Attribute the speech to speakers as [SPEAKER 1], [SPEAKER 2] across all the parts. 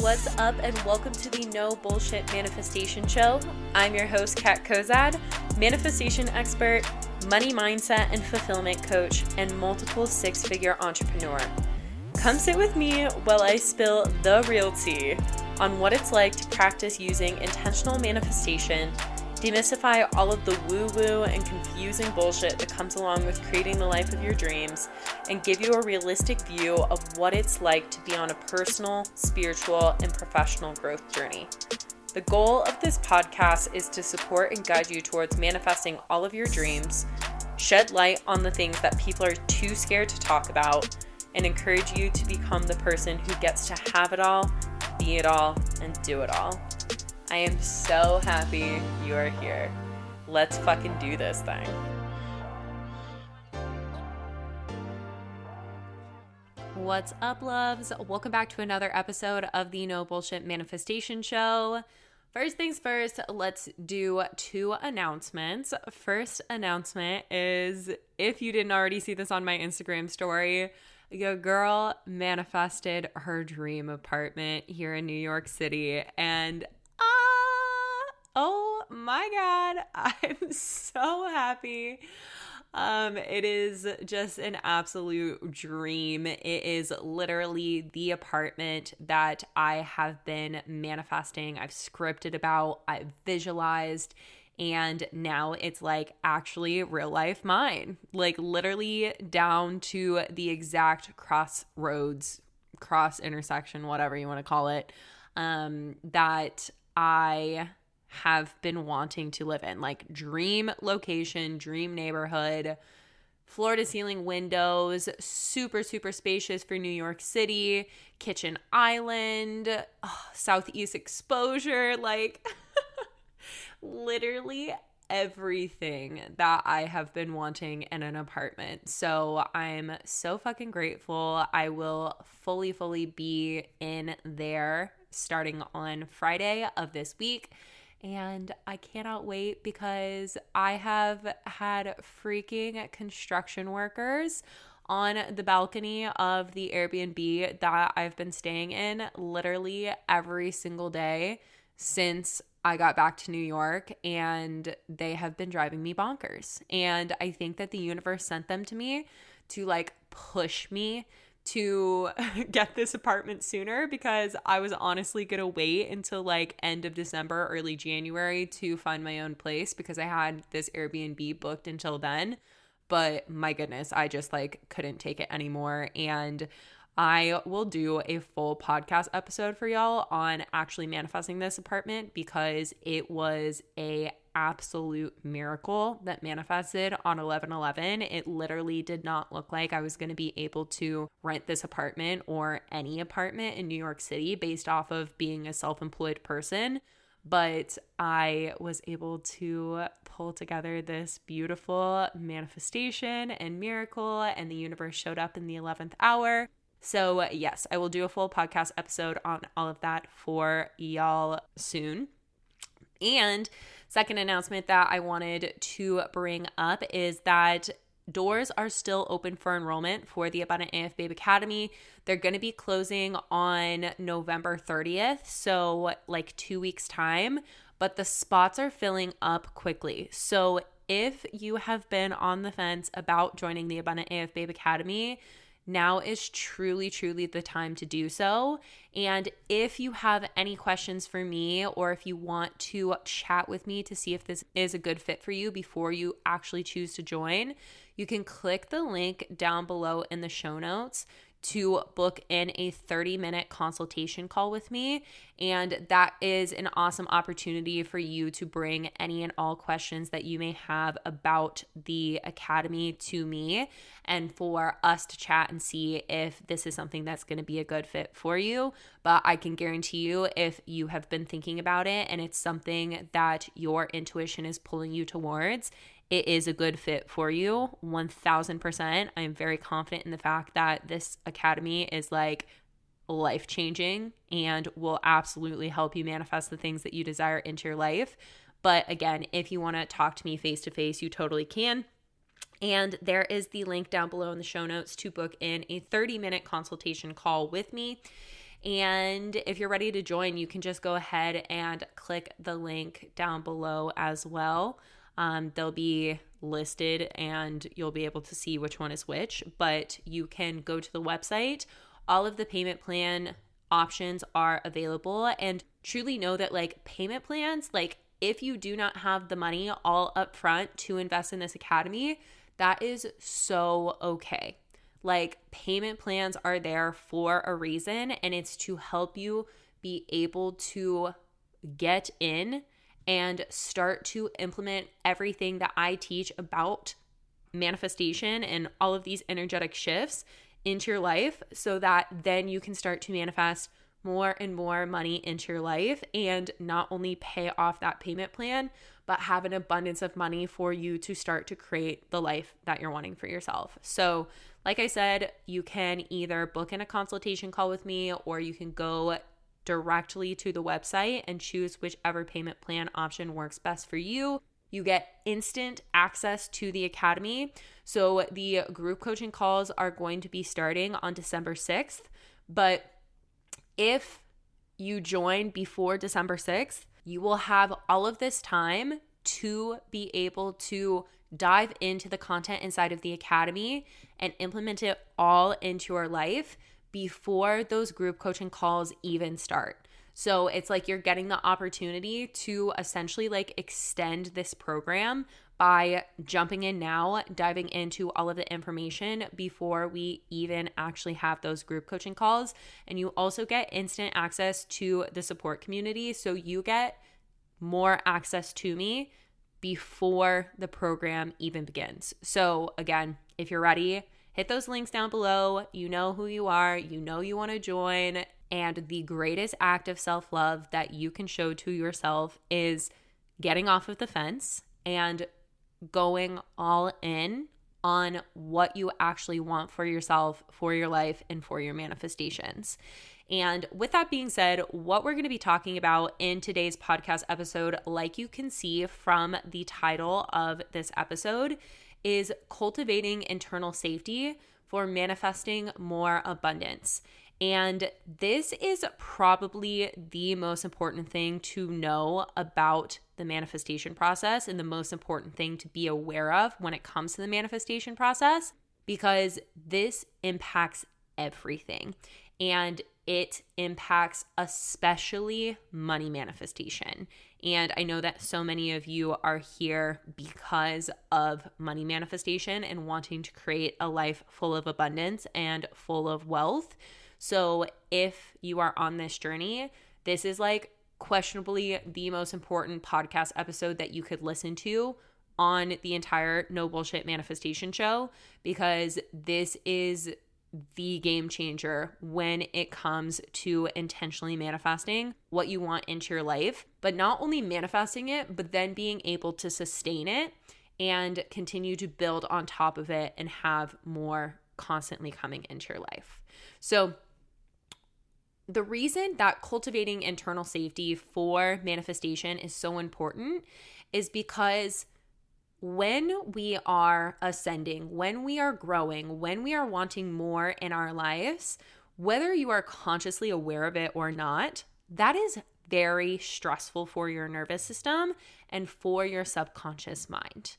[SPEAKER 1] What's up, and welcome to the No Bullshit Manifestation Show. I'm your host, Kat Kozad, manifestation expert, money mindset and fulfillment coach, and multiple six-figure entrepreneur. Come sit with me while I spill the real tea on what it's like to practice using intentional manifestation, demystify all of the woo-woo and confusing bullshit that comes along with creating the life of your dreams, and give you a realistic view of what it's like to be on a personal, spiritual, and professional growth journey. The goal of this podcast is to support and guide you towards manifesting all of your dreams, shed light on the things that people are too scared to talk about, and encourage you to become the person who gets to have it all, be it all, and do it all. I am so happy you are here. Let's fucking do this thing. What's up, loves? Welcome back to another episode of the No Bullshit Manifestation Show. First things first, let's do two announcements. First announcement is, if you didn't already see this on my Instagram story, your girl manifested her dream apartment here in New York City, and oh my God, I'm so happy. It is just an absolute dream. It is literally the apartment that I have been manifesting. I've scripted about, I've visualized, and now it's like actually real life mine. Like literally down to the exact crossroads, cross intersection, whatever you want to call it, that I have been wanting to live in. Like dream location, dream neighborhood, floor to ceiling windows, super spacious for New York City, kitchen island, southeast exposure, like literally everything that I have been wanting in an apartment. So I'm so fucking grateful. I will fully be in there starting on Friday of this week. And I cannot wait because I have had freaking construction workers on the balcony of the Airbnb that I've been staying in literally every single day since I got back to New York, and they have been driving me bonkers. And I think that the universe sent them to me to like push me to get this apartment sooner, because I was honestly gonna wait until like end of December, early January to find my own place, because I had this Airbnb booked until then. But my goodness, I just like couldn't take it anymore. And I will do a full podcast episode for y'all on actually manifesting this apartment, because it was a absolute miracle that manifested on 11/11. It literally did not look like I was going to be able to rent this apartment or any apartment in New York City based off of being a self-employed person. But I was able to pull together this beautiful manifestation and miracle, and the universe showed up in the 11th hour. So yes, I will do a full podcast episode on all of that for y'all soon. And second announcement that I wanted to bring up is that doors are still open for enrollment for the Abundant AF Babe Academy. They're going to be closing on November 30th, so like 2 weeks time, but the spots are filling up quickly. So if you have been on the fence about joining the Abundant AF Babe Academy, now is truly the time to do so. And if you have any questions for me, or if you want to chat with me to see if this is a good fit for you before you actually choose to join, you can click the link down below in the show notes to book in a 30-minute consultation call with me. And that is an awesome opportunity for you to bring any and all questions that you may have about the academy to me, and for us to chat and see if this is something that's going to be a good fit for you. But I can guarantee you, if you have been thinking about it and it's something that your intuition is pulling you towards, it is a good fit for you, 1000%. I'm very confident in the fact that this academy is like life-changing and will absolutely help you manifest the things that you desire into your life. But again, if you want to talk to me face-to-face, you totally can. And there is the link down below in the show notes to book in a 30-minute consultation call with me. And if you're ready to join, you can just go ahead and click the link down below as well. They'll be listed and you'll be able to see which one is which, but you can go to the website. All of the payment plan options are available, and truly know that like payment plans, like if you do not have the money all up front to invest in this academy, that is so okay. Like payment plans are there for a reason, and it's to help you be able to get in and start to implement everything that I teach about manifestation and all of these energetic shifts into your life, so that then you can start to manifest more and more money into your life and not only pay off that payment plan, but have an abundance of money for you to start to create the life that you're wanting for yourself. So like I said, you can either book in a consultation call with me, or you can go directly to the website and choose whichever payment plan option works best for you. You get instant access to the academy. So the group coaching calls are going to be starting on December 6th. But if you join before December 6th, you will have all of this time to be able to dive into the content inside of the academy and implement it all into your life before those group coaching calls even start. So it's like you're getting the opportunity to essentially like extend this program by jumping in now, diving into all of the information before we even actually have those group coaching calls. And you also get instant access to the support community. So you get more access to me before the program even begins. So again, if you're ready, hit those links down below. You know who you are. You know you want to join. And the greatest act of self-love that you can show to yourself is getting off of the fence and going all in on what you actually want for yourself, for your life, and for your manifestations. And with that being said, what we're going to be talking about in today's podcast episode, like you can see from the title of this episode, is cultivating internal safety for manifesting more abundance. And this is probably the most important thing to know about the manifestation process, and the most important thing to be aware of when it comes to the manifestation process, because this impacts everything. And it impacts especially money manifestation. And I know that so many of you are here because of money manifestation and wanting to create a life full of abundance and full of wealth. So if you are on this journey, this is like questionably the most important podcast episode that you could listen to on the entire No Bullshit manifestation show, because this is the game changer when it comes to intentionally manifesting what you want into your life, but not only manifesting it, but then being able to sustain it and continue to build on top of it and have more constantly coming into your life. So the reason that cultivating internal safety for manifestation is so important is because when we are ascending, when we are growing, when we are wanting more in our lives, whether you are consciously aware of it or not, that is very stressful for your nervous system and for your subconscious mind.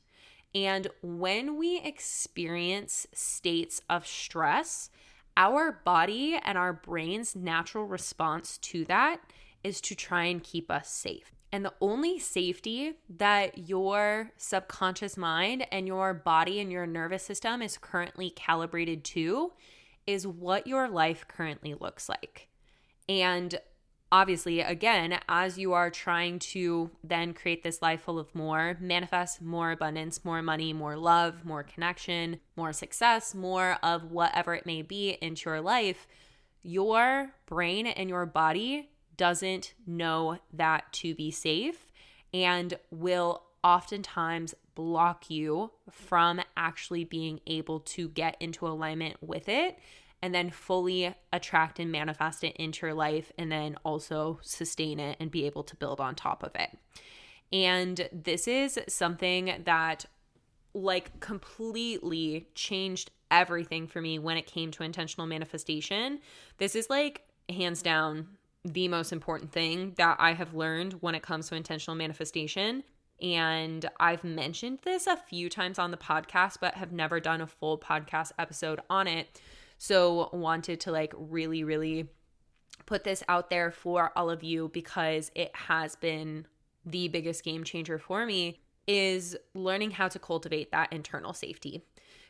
[SPEAKER 1] And when we experience states of stress, our body and our brain's natural response to that is to try and keep us safe. And the only safety that your subconscious mind and your body and your nervous system is currently calibrated to is what your life currently looks like. And obviously, again, as you are trying to then create this life full of more, manifest more abundance, more money, more love, more connection, more success, more of whatever it may be into your life, your brain and your body doesn't know that to be safe and will oftentimes block you from actually being able to get into alignment with it and then fully attract and manifest it into your life, and then also sustain it and be able to build on top of it. And this is something that like completely changed everything for me when it came to intentional manifestation. This is like hands down the most important thing that I have learned when it comes to intentional manifestation. And I've mentioned this a few times on the podcast, but have never done a full podcast episode on it. So wanted to like really, really put this out there for all of you because it has been the biggest game changer for me, is learning how to cultivate that internal safety.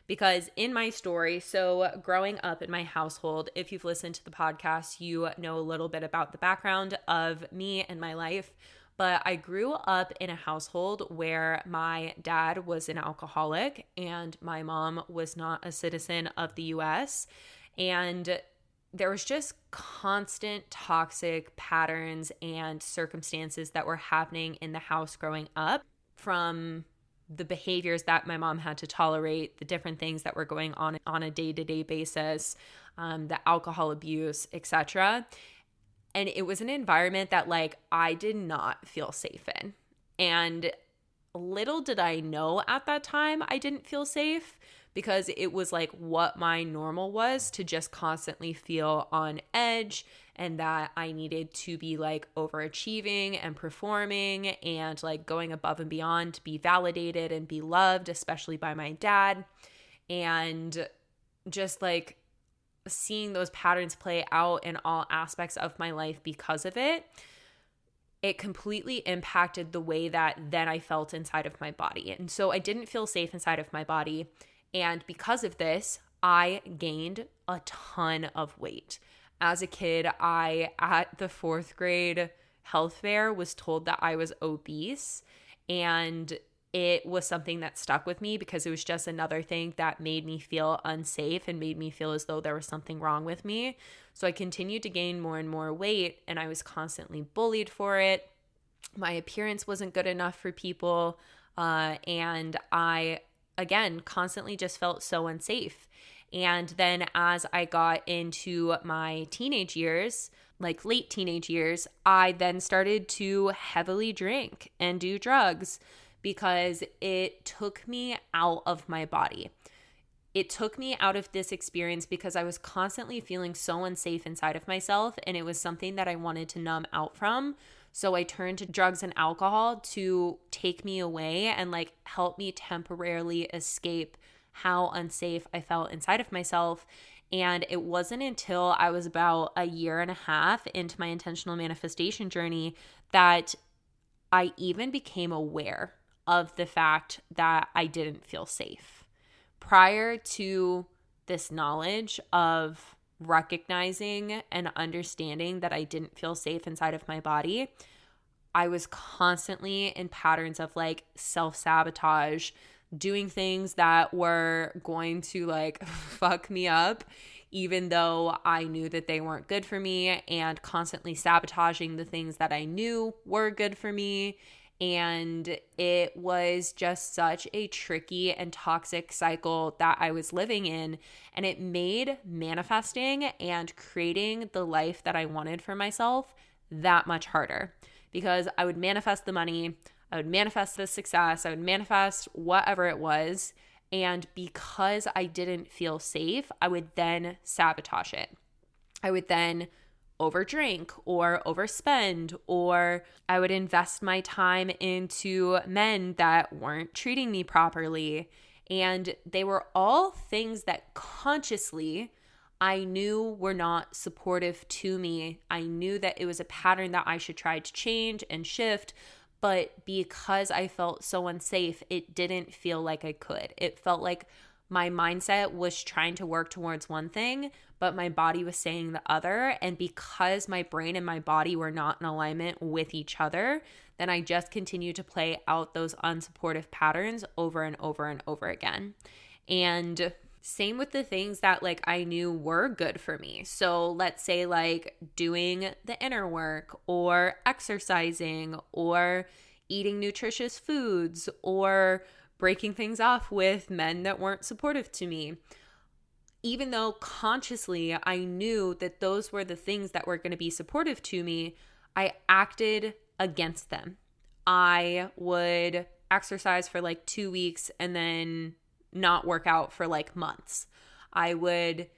[SPEAKER 1] Because in my story, so growing up in my household, if you've listened to the podcast, you know a little bit about the background of me and my life. But I grew up in a household where my dad was an alcoholic and my mom was not a citizen of the US. And there was just constant toxic patterns and circumstances that were happening in the house growing up, from the behaviors that my mom had to tolerate, the different things that were going on a day-to-day basis, the alcohol abuse, etc. And it was an environment that like I did not feel safe in. And little did I know at that time I didn't feel safe, because it was like what my normal was, to just constantly feel on edge, and that I needed to be like overachieving and performing and like going above and beyond to be validated and be loved, especially by my dad. And just like seeing those patterns play out in all aspects of my life because of it, it completely impacted the way that then I felt inside of my body. And so I didn't feel safe inside of my body. And because of this, I gained a ton of weight. As a kid, I, at the 4th grade health fair, was told that I was obese. And it was something that stuck with me because it was just another thing that made me feel unsafe and made me feel as though there was something wrong with me. So I continued to gain more and more weight, and I was constantly bullied for it. My appearance wasn't good enough for people. And I, again, constantly just felt so unsafe. And then as I got into my teenage years, like late teenage years, I then started to heavily drink and do drugs because it took me out of my body. It took me out of this experience because I was constantly feeling so unsafe inside of myself, and it was something that I wanted to numb out from. So I turned to drugs and alcohol to take me away and like help me temporarily escape how unsafe I felt inside of myself. And it wasn't until I was about a year and a half into my intentional manifestation journey that I even became aware of the fact that I didn't feel safe. Prior to this knowledge of recognizing and understanding that I didn't feel safe inside of my body, I was constantly in patterns of like self-sabotage, doing things that were going to like fuck me up, even though I knew that they weren't good for me, and constantly sabotaging the things that I knew were good for me. And it was just such a tricky and toxic cycle that I was living in. And it made manifesting and creating the life that I wanted for myself that much harder, because I would manifest the money, I would manifest the success, I would manifest whatever it was. And because I didn't feel safe, I would then sabotage it. I would then overdrink or overspend, or I would invest my time into men that weren't treating me properly. And they were all things that consciously I knew were not supportive to me. I knew that it was a pattern that I should try to change and shift, but because I felt so unsafe, it didn't feel like I could. It felt like my mindset was trying to work towards one thing, but my body was saying the other. And because my brain and my body were not in alignment with each other, then I just continued to play out those unsupportive patterns over and over and over again. And same with the things that like I knew were good for me. So let's say like doing the inner work, or exercising, or eating nutritious foods, or breaking things off with men that weren't supportive to me. Even though consciously I knew that those were the things that were going to be supportive to me, I acted against them. I would exercise for like 2 weeks and then not work out for like months. I would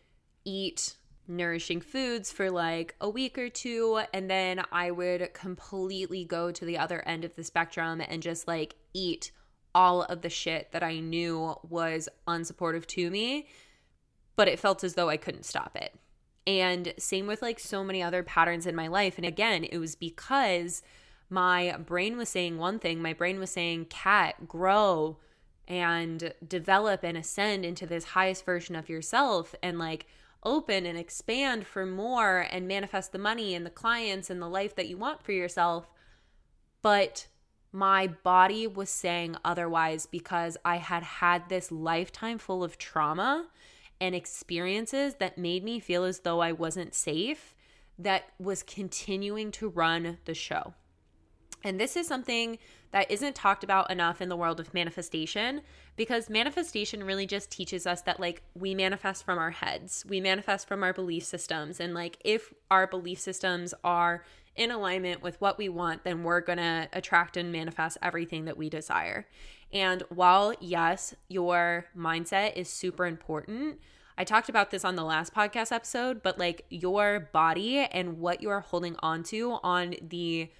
[SPEAKER 1] eat nourishing foods for like a week or two, and then I would completely go to the other end of the spectrum and just like eat all of the shit that I knew was unsupportive to me, but it felt as though I couldn't stop it. And same with like so many other patterns in my life. And again, it was because my brain was saying one thing. My brain was saying, Kat, grow and develop and ascend into this highest version of yourself and like open and expand for more and manifest the money and the clients and the life that you want for yourself. But my body was saying otherwise because I had had this lifetime full of trauma and experiences that made me feel as though I wasn't safe, that was continuing to run the show. And this is something that isn't talked about enough in the world of manifestation, because manifestation really just teaches us that like we manifest from our heads, we manifest from our belief systems. And like if our belief systems are in alignment with what we want, then we're going to attract and manifest everything that we desire. And while yes, your mindset is super important, I talked about this on the last podcast episode, but like your body and what you're holding on to on the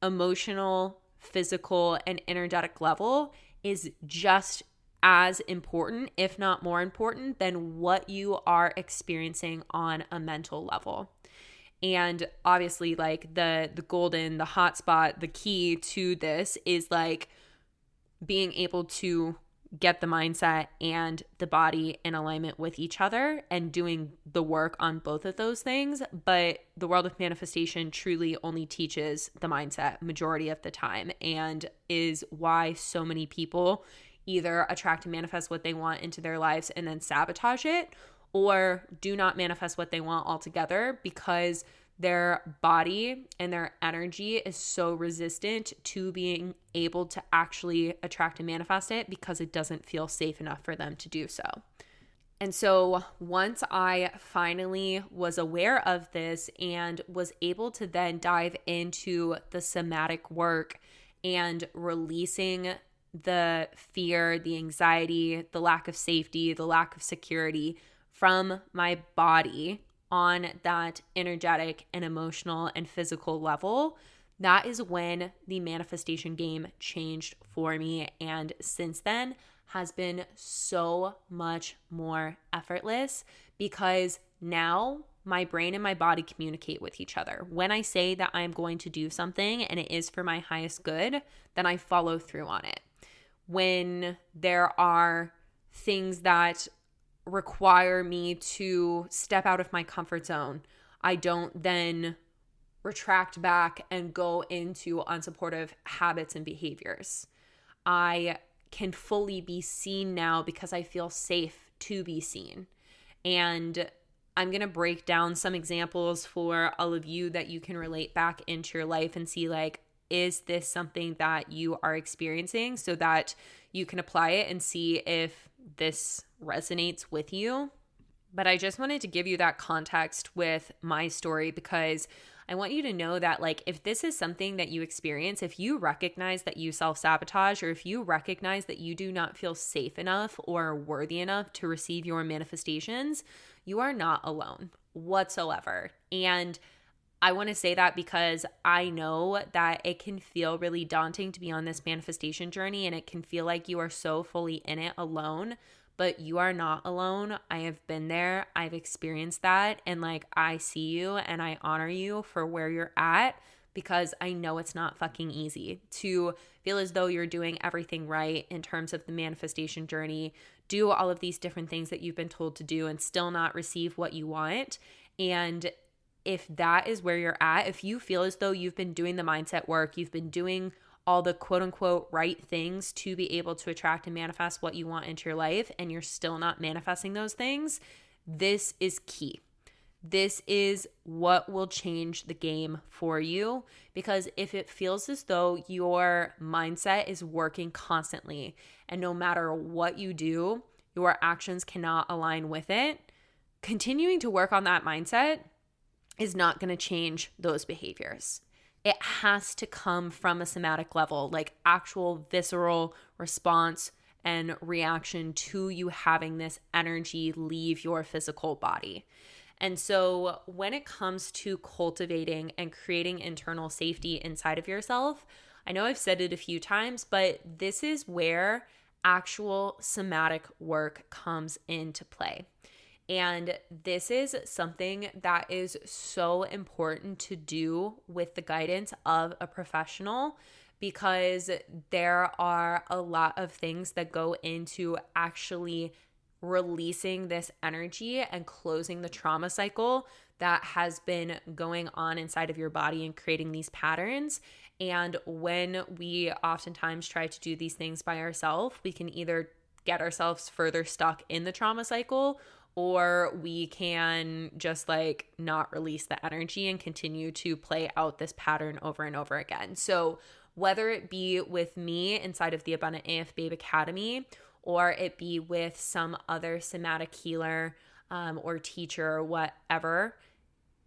[SPEAKER 1] emotional, physical, and energetic level is just as important, if not more important, than what you are experiencing on a mental level. And obviously, like the hot spot, the key to this is like being able to get the mindset and the body in alignment with each other and doing the work on both of those things. But the world of manifestation truly only teaches the mindset majority of the time, and is why so many people either attract and manifest what they want into their lives and then sabotage it, or do not manifest what they want altogether because their body and their energy is so resistant to being able to actually attract and manifest it because it doesn't feel safe enough for them to do so. And so once I finally was aware of this and was able to then dive into the somatic work and releasing the fear, the anxiety, the lack of safety, the lack of security from my body on that energetic and emotional and physical level, that is when the manifestation game changed for me. And since then has been so much more effortless because now my brain and my body communicate with each other. When I say that I'm going to do something and it is for my highest good, then I follow through on it. When there are things that require me to step out of my comfort zone, I don't then retract back and go into unsupportive habits and behaviors. I can fully be seen now because I feel safe to be seen. And I'm going to break down some examples for all of you that you can relate back into your life and see like, is this something that you are experiencing so that you can apply it and see if this resonates with you. But I just wanted to give you that context with my story because I want you to know that like if this is something that you experience, if you recognize that you self-sabotage, or if you recognize that you do not feel safe enough or worthy enough to receive your manifestations, you are not alone whatsoever. And I want to say that because I know that it can feel really daunting to be on this manifestation journey, and it can feel like you are so fully in it alone, but you are not alone. I have been there. I've experienced that. And like, I see you and I honor you for where you're at because I know it's not fucking easy to feel as though you're doing everything right in terms of the manifestation journey, do all of these different things that you've been told to do and still not receive what you want. And if that is where you're at, if you feel as though you've been doing the mindset work, you've been doing all the quote unquote right things to be able to attract and manifest what you want into your life, and you're still not manifesting those things, this is key. This is what will change the game for you, because if it feels as though your mindset is working constantly and no matter what you do, your actions cannot align with it, continuing to work on that mindset is not going to change those behaviors. It has to come from a somatic level, like actual visceral response and reaction to you having this energy leave your physical body. And so when it comes to cultivating and creating internal safety inside of yourself, I know I've said it a few times, but this is where actual somatic work comes into play. And this is something that is so important to do with the guidance of a professional, because there are a lot of things that go into actually releasing this energy and closing the trauma cycle that has been going on inside of your body and creating these patterns. And when we oftentimes try to do these things by ourselves, we can either get ourselves further stuck in the trauma cycle, or we can just like not release the energy and continue to play out this pattern over and over again. So whether it be with me inside of the Abundant AF Babe Academy, or it be with some other somatic healer or teacher or whatever,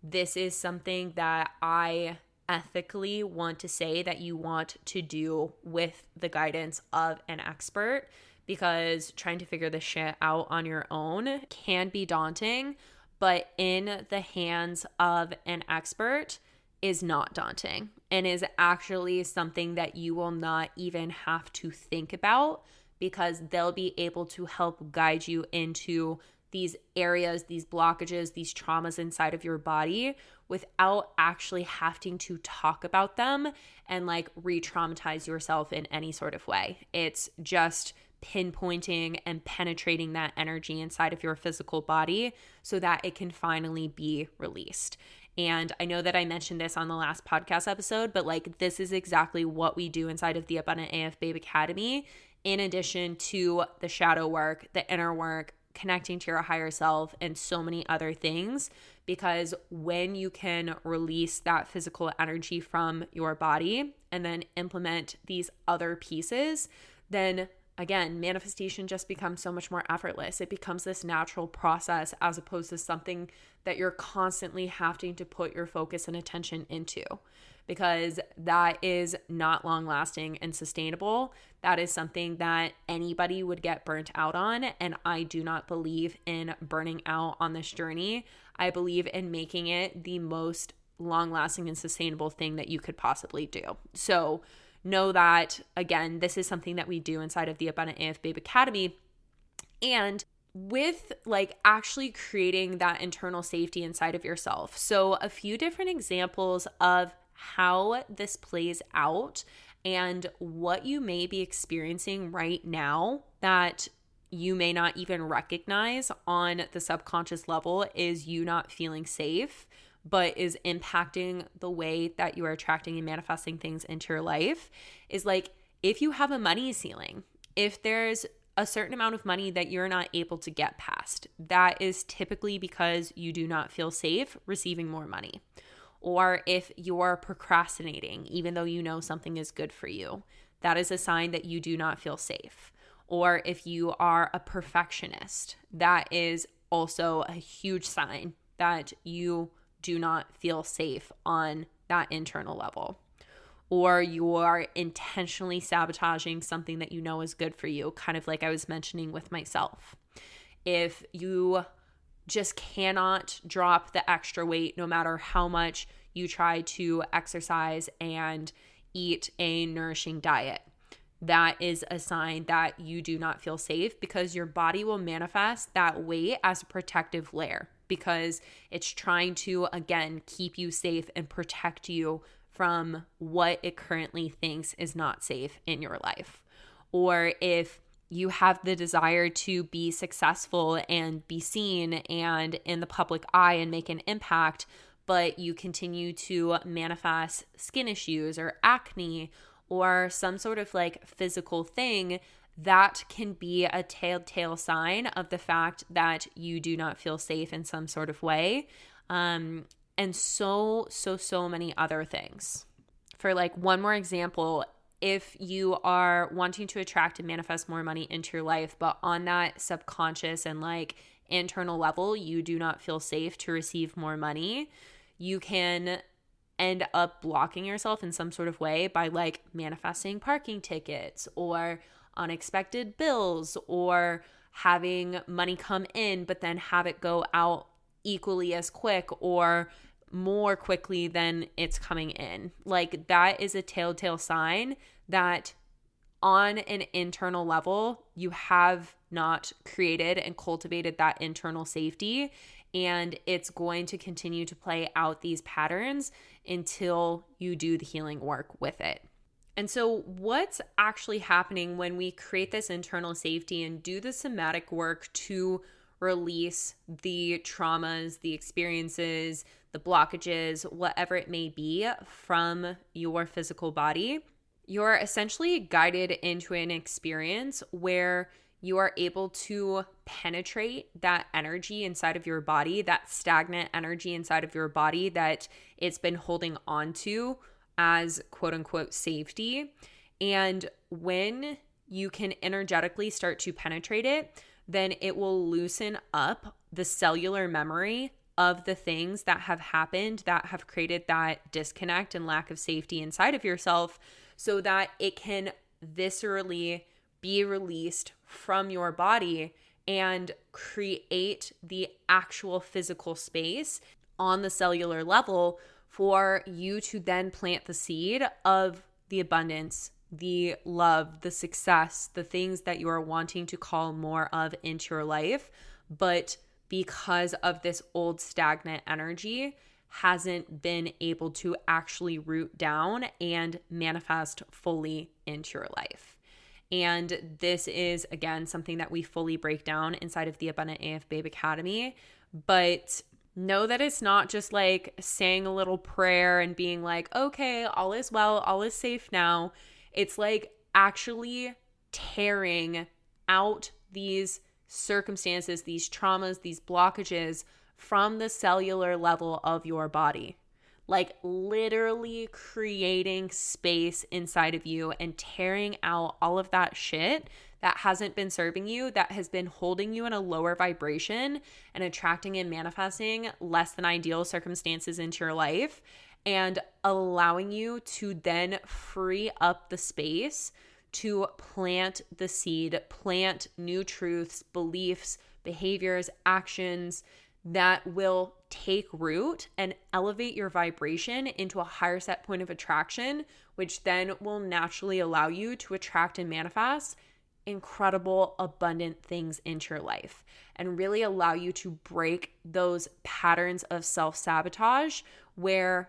[SPEAKER 1] this is something that I ethically want to say that you want to do with the guidance of an expert, because trying to figure this shit out on your own can be daunting, but in the hands of an expert is not daunting and is actually something that you will not even have to think about, because they'll be able to help guide you into these areas, these blockages, these traumas inside of your body without actually having to talk about them and like re-traumatize yourself in any sort of way. It's just pinpointing and penetrating that energy inside of your physical body so that it can finally be released. And I know that I mentioned this on the last podcast episode, but like this is exactly what we do inside of the Abundant AF Babe Academy, in addition to the shadow work, the inner work, connecting to your higher self, and so many other things. Because when you can release that physical energy from your body and then implement these other pieces, then again, manifestation just becomes so much more effortless. It becomes this natural process as opposed to something that you're constantly having to put your focus and attention into, because that is not long lasting and sustainable. That is something that anybody would get burnt out on. And I do not believe in burning out on this journey. I believe in making it the most long lasting and sustainable thing that you could possibly do. So know that, again, this is something that we do inside of the Abundant AF Babe Academy. And with like actually creating that internal safety inside of yourself. So a few different examples of how this plays out and what you may be experiencing right now that you may not even recognize on the subconscious level is you not feeling safe, but is impacting the way that you are attracting and manifesting things into your life, is like if you have a money ceiling, if there's a certain amount of money that you're not able to get past, that is typically because you do not feel safe receiving more money. Or if you're procrastinating, even though you know something is good for you, that is a sign that you do not feel safe. Or if you are a perfectionist, that is also a huge sign that you do not feel safe on that internal level. Or you are intentionally sabotaging something that you know is good for you, kind of like I was mentioning with myself. If you just cannot drop the extra weight no matter how much you try to exercise and eat a nourishing diet, that is a sign that you do not feel safe, because your body will manifest that weight as a protective layer, because it's trying to, again, keep you safe and protect you from what it currently thinks is not safe in your life. Or if you have the desire to be successful and be seen and in the public eye and make an impact, but you continue to manifest skin issues or acne or some sort of like physical thing, that can be a telltale sign of the fact that you do not feel safe in some sort of way. And so many other things. For like one more example, if you are wanting to attract and manifest more money into your life, but on that subconscious and like internal level, you do not feel safe to receive more money, you can end up blocking yourself in some sort of way by like manifesting parking tickets or unexpected bills, or having money come in but then have it go out equally as quick or more quickly than it's coming in. Like that is a telltale sign that on an internal level, you have not created and cultivated that internal safety. And it's going to continue to play out these patterns until you do the healing work with it. And so what's actually happening when we create this internal safety and do the somatic work to release the traumas, the experiences, the blockages, whatever it may be from your physical body? You're essentially guided into an experience where you are able to penetrate that energy inside of your body, that stagnant energy inside of your body that it's been holding on to as quote unquote safety. And when you can energetically start to penetrate it, then it will loosen up the cellular memory of the things that have happened that have created that disconnect and lack of safety inside of yourself, so that it can viscerally be released from your body and create the actual physical space on the cellular level for you to then plant the seed of the abundance, the love, the success, the things that you are wanting to call more of into your life. But because of this old stagnant energy, hasn't been able to actually root down and manifest fully into your life. And this is, again, something that we fully break down inside of the Abundant AF Babe Academy. But know that it's not just like saying a little prayer and being like, okay, all is well, all is safe now. It's like actually tearing out these circumstances, these traumas, these blockages from the cellular level of your body. Like literally creating space inside of you and tearing out all of that shit that hasn't been serving you, that has been holding you in a lower vibration and attracting and manifesting less than ideal circumstances into your life, and allowing you to then free up the space to plant the seed, plant new truths, beliefs, behaviors, actions that will take root and elevate your vibration into a higher set point of attraction, which then will naturally allow you to attract and manifest incredible, abundant things into your life and really allow you to break those patterns of self-sabotage where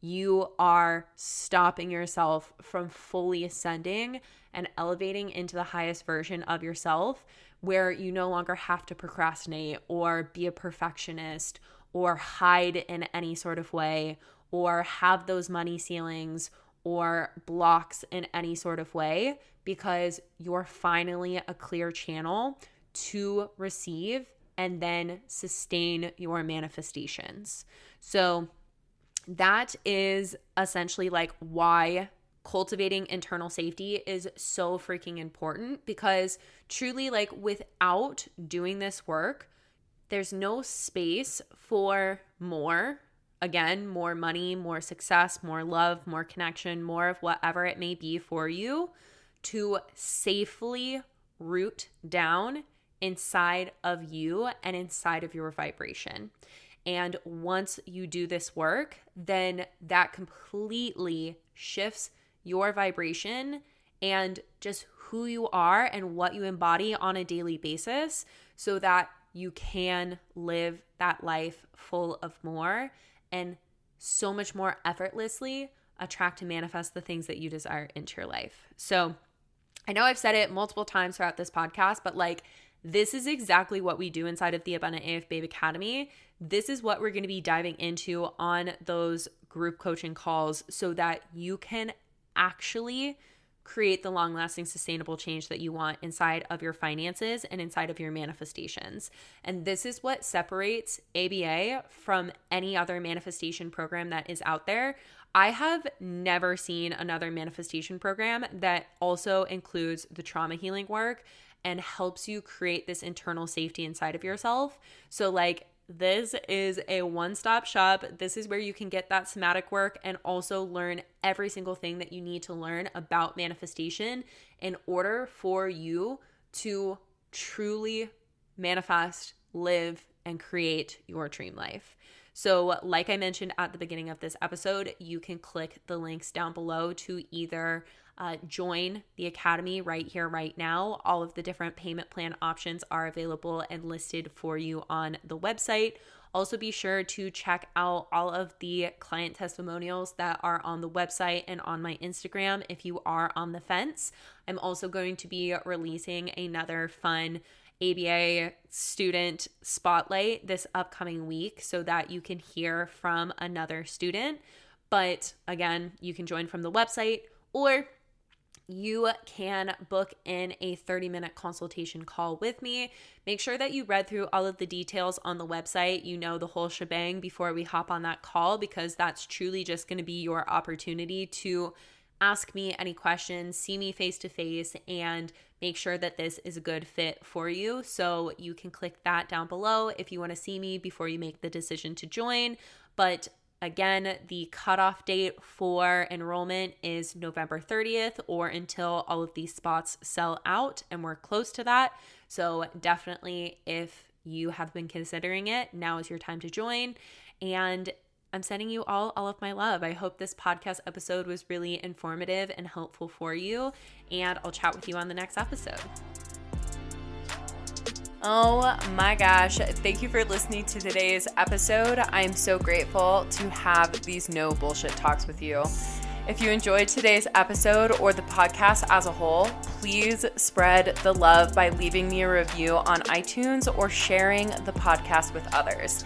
[SPEAKER 1] you are stopping yourself from fully ascending and elevating into the highest version of yourself, where you no longer have to procrastinate or be a perfectionist or hide in any sort of way or have those money ceilings or blocks in any sort of way, because you're finally a clear channel to receive and then sustain your manifestations. So that is essentially like why cultivating internal safety is so freaking important, because truly, like, without doing this work, there's no space for more. Again, more money, more success, more love, more connection, more of whatever it may be for you to safely root down inside of you and inside of your vibration. And once you do this work, then that completely shifts your vibration and just who you are and what you embody on a daily basis, so that you can live that life full of more and so much more effortlessly attract and manifest the things that you desire into your life. So I know I've said it multiple times throughout this podcast, but like, this is exactly what we do inside of the Abundant AF Babe Academy. This is what we're going to be diving into on those group coaching calls, so that you can actually create the long-lasting, sustainable change that you want inside of your finances and inside of your manifestations. And this is what separates ABA from any other manifestation program that is out there. I have never seen another manifestation program that also includes the trauma healing work and helps you create this internal safety inside of yourself. So like, this is a one-stop shop. This is where you can get that somatic work and also learn every single thing that you need to learn about manifestation in order for you to truly manifest, live, and create your dream life. So like I mentioned at the beginning of this episode, you can click the links down below to either join the Academy right here, right now. All of the different payment plan options are available and listed for you on the website. Also, be sure to check out all of the client testimonials that are on the website and on my Instagram if you are on the fence. I'm also going to be releasing another fun ABA student spotlight this upcoming week so that you can hear from another student. But again, you can join from the website, or you can book in a 30-minute consultation call with me. Make sure that you read through all of the details on the website, you know, the whole shebang before we hop on that call, because that's truly just going to be your opportunity to ask me any questions, see me face to face, and make sure that this is a good fit for you. So you can click that down below if you want to see me before you make the decision to join. But again, the cutoff date for enrollment is November 30th, or until all of these spots sell out, and we're close to that. So definitely, if you have been considering it, now is your time to join. And I'm sending you all of my love. I hope this podcast episode was really informative and helpful for you, and I'll chat with you on the next episode. Oh my gosh, thank you for listening to today's episode. I'm so grateful to have these no bullshit talks with you. If you enjoyed today's episode or the podcast as a whole, please spread the love by leaving me a review on iTunes or sharing the podcast with others.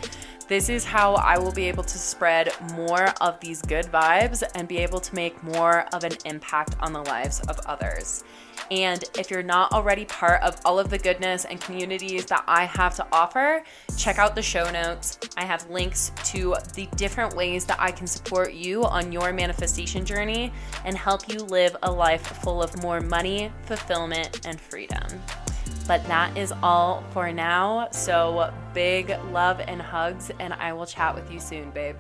[SPEAKER 1] This is how I will be able to spread more of these good vibes and be able to make more of an impact on the lives of others. And if you're not already part of all of the goodness and communities that I have to offer, check out the show notes. I have links to the different ways that I can support you on your manifestation journey and help you live a life full of more money, fulfillment, and freedom. But that is all for now. So big love and hugs, and I will chat with you soon, babe.